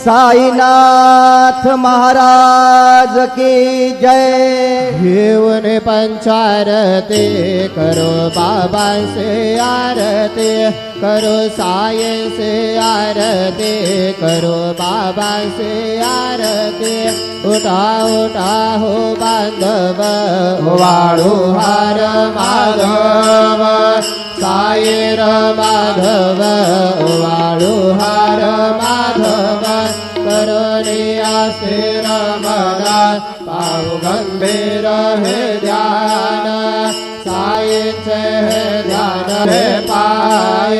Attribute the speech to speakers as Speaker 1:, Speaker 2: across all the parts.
Speaker 1: साईनाथ महाराज की जय।
Speaker 2: घेऊन पंचारती करो बाबा से आरती, करो साई से आरती, करो बाबा से आरती। उठा उठा हो बांधव वाळू हार माधव, साईर माधव वाळू हार माधव। करोनी आस्थिर मना पाहु गंभीर हे ध्यान, साईंचे हे ध्यान हे पाय।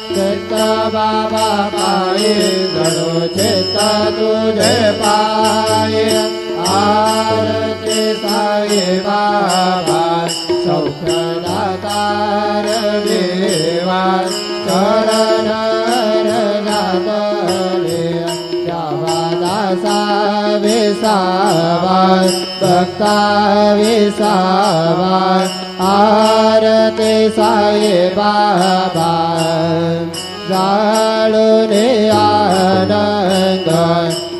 Speaker 2: चित्त बाबा पायी जणू चित्त तुझे पाय। आरती साई बाबा सौख्यदातार देवा, चरण घातले द्यावा दासा विसावा, भक्ता विसावा। आरती साई बाबा जाळून आनंद,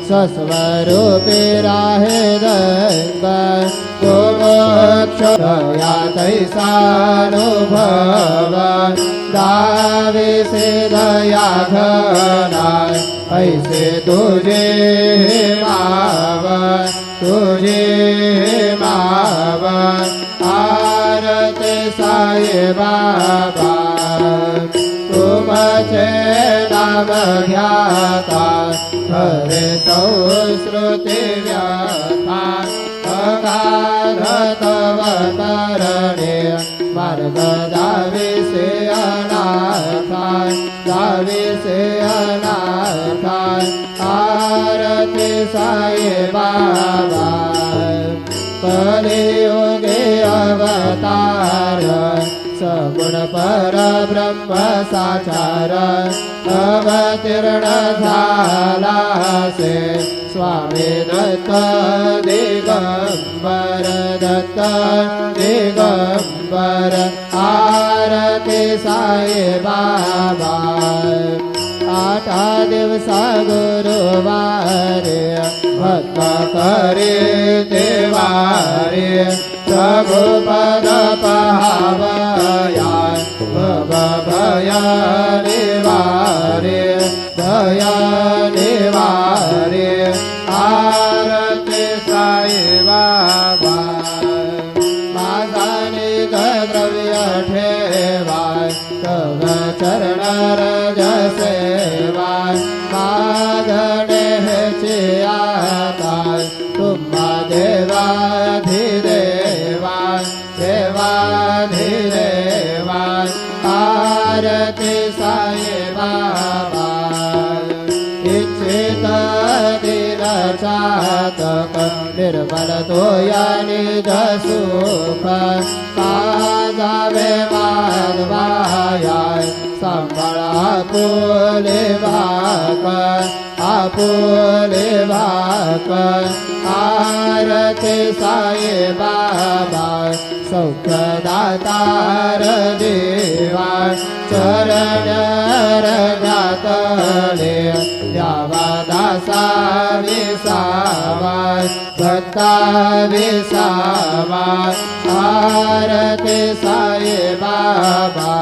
Speaker 2: स्वस्वरूपी राहे रंग। गोमोक्ष या तैसानुभव, दावे से दया घना ऐसे तुझे माव, तुझे माव। आरती साई बाबा तुमचे नाम घ्याता, खरे संस्कृती व्यथा। अगाध तव करणे मार्ग जावे से अनाथा, जावे से अनाथा। आरती साई बाबा कलियुगे अवतार, सगुण पर ब्रह्म साचार। अवतीर्ण झाला से स्वामी दत्त दिगंबर, दत्त दिगंबर। आरती साई बाबा आठा दिवसा गुरुवारे, भक्त करे देवारे। रघुपद पहावया भय निवारे, भय निवारे। आरती साई बाबा माझा द्रव्य ठेवा, तव चरण रज सेवा। मागणे हेची आता तुम्हा देवाधिदेवा, देवाधिदेवा। आरती साई बाबा इच्छित दिन चातक, निर्मल तोया निज सुख। पाजावे माधवाया सांभाळा आपुले भाकर, आपुले भाकर। आरती साई बाबा सौख्यदातार देवा, चरण घातले द्यावा दासा विसावा, भक्ता विसावा। आरती साई बाबा